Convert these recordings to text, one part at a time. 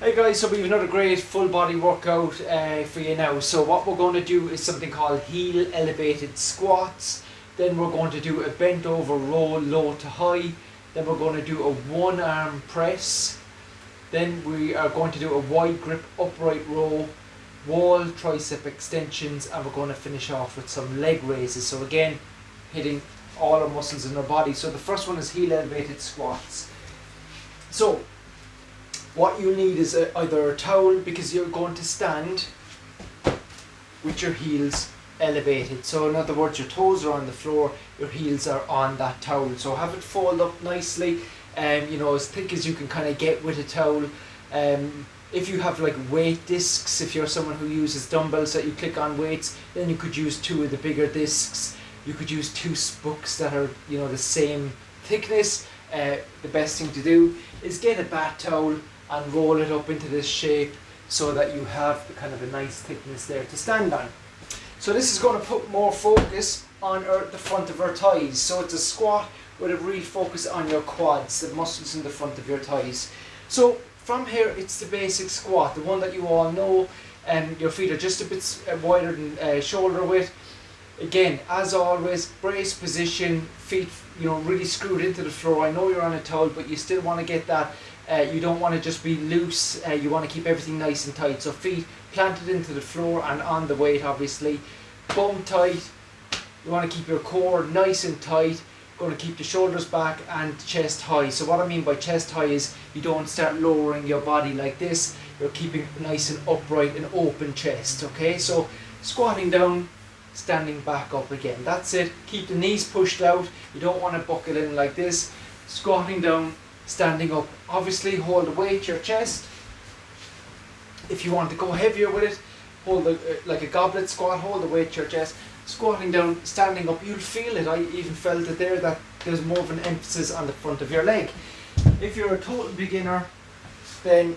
Hey guys, so we have another great full body workout for you now. So what we're going to do is something called heel elevated squats. Then we're going to do a bent over row low to high. Then we're going to do a one arm press. Then we are going to do a wide grip upright row, wall tricep extensions, and we're going to finish off with some leg raises. So again, hitting all our muscles in our body. So the first one is heel elevated squats. So what you need is either a towel, because you're going to stand with your heels elevated. So in other words, your toes are on the floor, your heels are on that towel. So have it fold up nicely, as thick as you can kind of get with a towel. If you have like weight discs, if you're someone who uses dumbbells that you click on weights, then you could use two of the bigger discs. You could use two spokes that are the same thickness. The best thing to do is get a bath towel and roll it up into this shape so that you have the kind of a nice thickness there to stand on. So this is going to put more focus on the front of our thighs. So it's a squat with a real focus on your quads, the muscles in the front of your thighs. So from here, it's the basic squat, the one that you all know, and your feet are just a bit wider than shoulder width. Again, as always, brace position, feet really screwed into the floor. I know you're on a towel, but you still want to get that. You don't want to just be loose. You want to keep everything nice and tight. So feet planted into the floor and on the weight, obviously. Bum tight. You want to keep your core nice and tight. Going to keep the shoulders back and chest high. So what I mean by chest high is you don't start lowering your body like this. You're keeping nice and upright and open chest. Okay, so squatting down, standing back up again. That's it. Keep the knees pushed out. You don't want to buckle in like this. Squatting down, standing up. Obviously hold the weight to your chest. If you want to go heavier with it, hold like a goblet squat, hold the weight to your chest. Squatting down, standing up, you'll feel it. I even felt it there, that there's more of an emphasis on the front of your leg. If you're a total beginner, then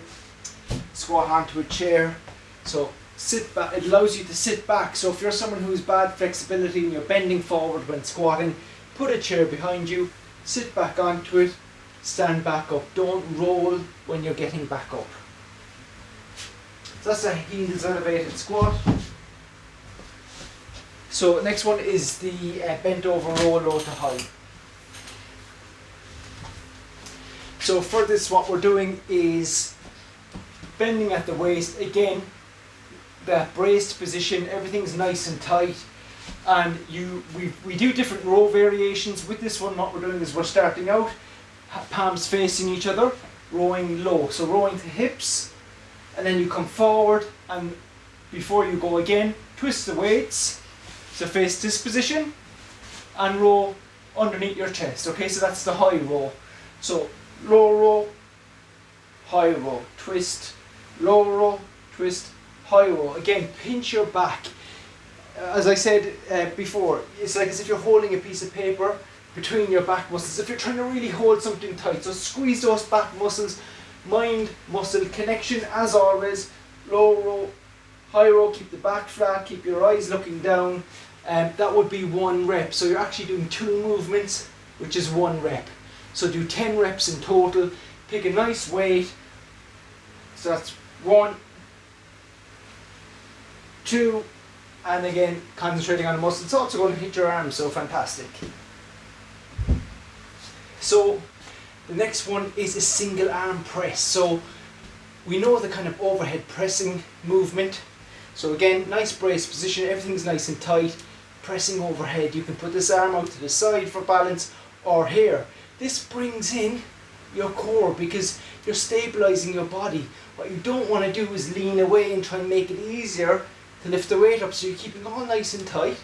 squat onto a chair. So sit back. It allows you to sit back. So if you're someone who's bad flexibility and you're bending forward when squatting, put a chair behind you, sit back onto it, stand back up. Don't roll when you're getting back up. So that's a heels elevated squat. So next one is the bent over row low to high. So for this, what we're doing is bending at the waist. Again, that braced position, everything's nice and tight, and we do different row variations. With this one, what we're doing is we're starting out palms facing each other, rowing low. So rowing to hips, and then you come forward, and before you go again, twist the weights. So face this position and row underneath your chest. Okay, so that's the high row. So low row, high row, twist, low row, twist, high row. Again, pinch your back. As I said before, it's like as if you're holding a piece of paper between your back muscles, if you're trying to really hold something tight. So squeeze those back muscles, mind muscle connection as always. Low row, high row, keep the back flat, keep your eyes looking down. That would be one rep. So you're actually doing two movements, which is one rep. So do 10 reps in total. Pick a nice weight. So that's 1, 2, and again, concentrating on the muscle. It's also going to hit your arms, so fantastic. So the next one is a single arm press. So we know the kind of overhead pressing movement. So again, nice brace position, everything's nice and tight. Pressing overhead, you can put this arm out to the side for balance, or here. This brings in your core because you're stabilizing your body. What you don't want to do is lean away and try and make it easier to lift the weight up. So you're keeping all nice and tight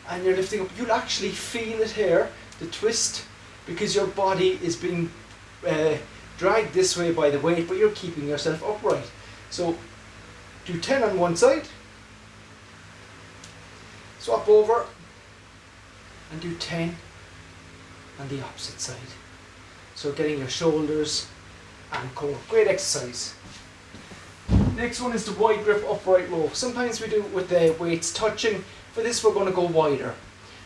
and you're lifting up. You'll actually feel it here, the twist, because your body is being dragged this way by the weight, but you're keeping yourself upright. So do 10 on one side, swap over and do 10 on the opposite side. So getting your shoulders and core. Great exercise. Next one is the wide grip upright row. Sometimes we do it with the weights touching. For this we're going to go wider.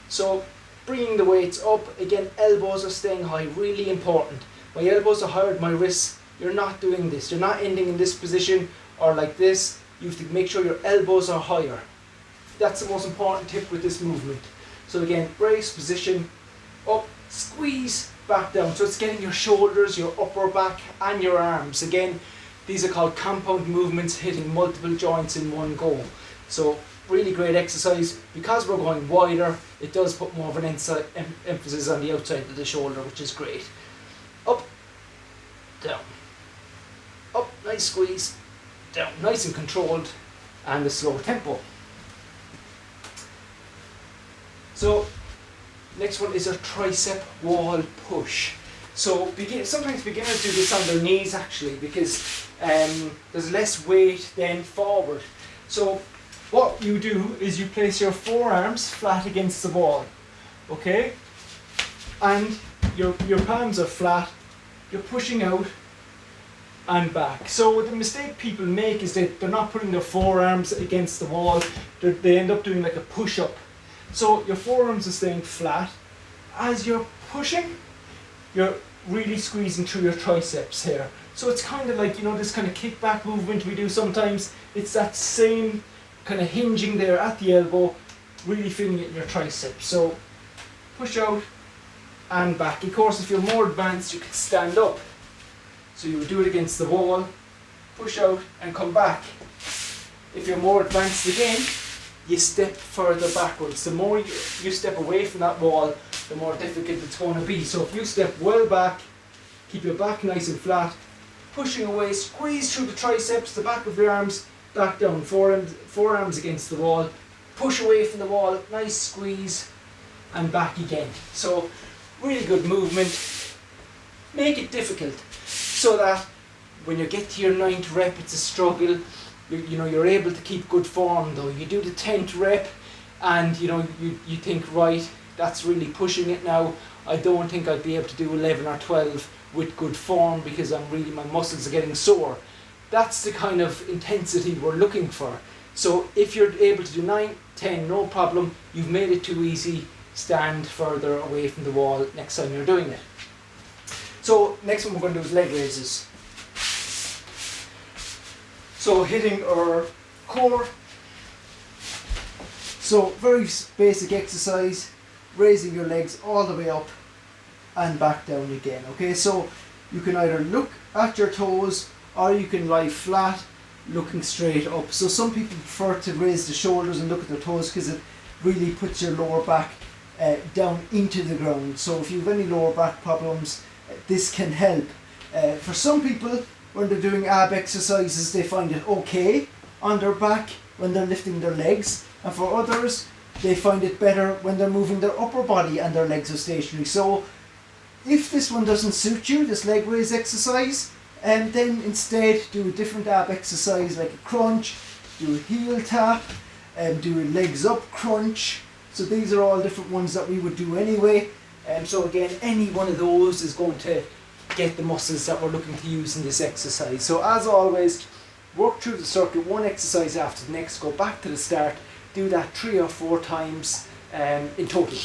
So bringing the weights up, again elbows are staying high, really important. My elbows are higher than my wrists. you're not doing this. You're not ending in this position or like this. You have to make sure your elbows are higher. That's the most important tip with this movement. So again, brace, position, up, squeeze, back down. So it's getting your shoulders, your upper back and your arms. Again, these are called compound movements, hitting multiple joints in one go. So really great exercise. Because we're going wider, it does put more of an emphasis on the outside of the shoulder, which is great. Up, down, up, nice squeeze, down, nice and controlled, and a slow tempo. So next one is a tricep wall push. So sometimes beginners do this on their knees actually, because there's less weight then forward. So what you do is you place your forearms flat against the wall, okay? And your palms are flat, you're pushing out and back. So the mistake people make is that they're not putting their forearms against the wall, they end up doing like a push-up. So your forearms are staying flat. As you're pushing, you're really squeezing through your triceps here. So it's kind of like, you know, this kind of kickback movement we do sometimes. It's that same kind of hinging there at the elbow, really feeling it in your triceps. So push out and back. Of course, if you're more advanced, you can stand up. So you would do it against the wall, push out and come back. If you're more advanced again, you step further backwards. The more you step away from that wall, the more difficult it's going to be. So if you step well back, keep your back nice and flat, pushing away, squeeze through the triceps, the back of your arms, back down, forearms against the wall, push away from the wall, nice squeeze, and back again. So really good movement. Make it difficult so that when you get to your 9th rep, it's a struggle. You know, you're able to keep good form though. You do the 10th rep and you know, you think, right, that's really pushing it now. I don't think I'd be able to do 11 or 12 with good form because my muscles are getting sore. That's the kind of intensity we're looking for. So if you're able to do 9, 10, no problem. You've made it too easy. Stand further away from the wall next time you're doing it. So next one we're going to do is leg raises. So hitting our core. So very basic exercise, raising your legs all the way up and back down again. Okay, so you can either look at your toes or you can lie flat looking straight up. So some people prefer to raise the shoulders and look at their toes because it really puts your lower back down into the ground. So if you have any lower back problems, this can help. For some people, when they're doing ab exercises, they find it okay on their back when they're lifting their legs, and for others they find it better when they're moving their upper body and their legs are stationary. So if this one doesn't suit you, this leg raise exercise, and then instead do a different ab exercise like a crunch, do a heel tap, and do a legs up crunch. So these are all different ones that we would do anyway. So again, any one of those is going to get the muscles that we're looking to use in this exercise. So as always, work through the circuit, one exercise after the next, go back to the start, do that 3 or 4 times in total.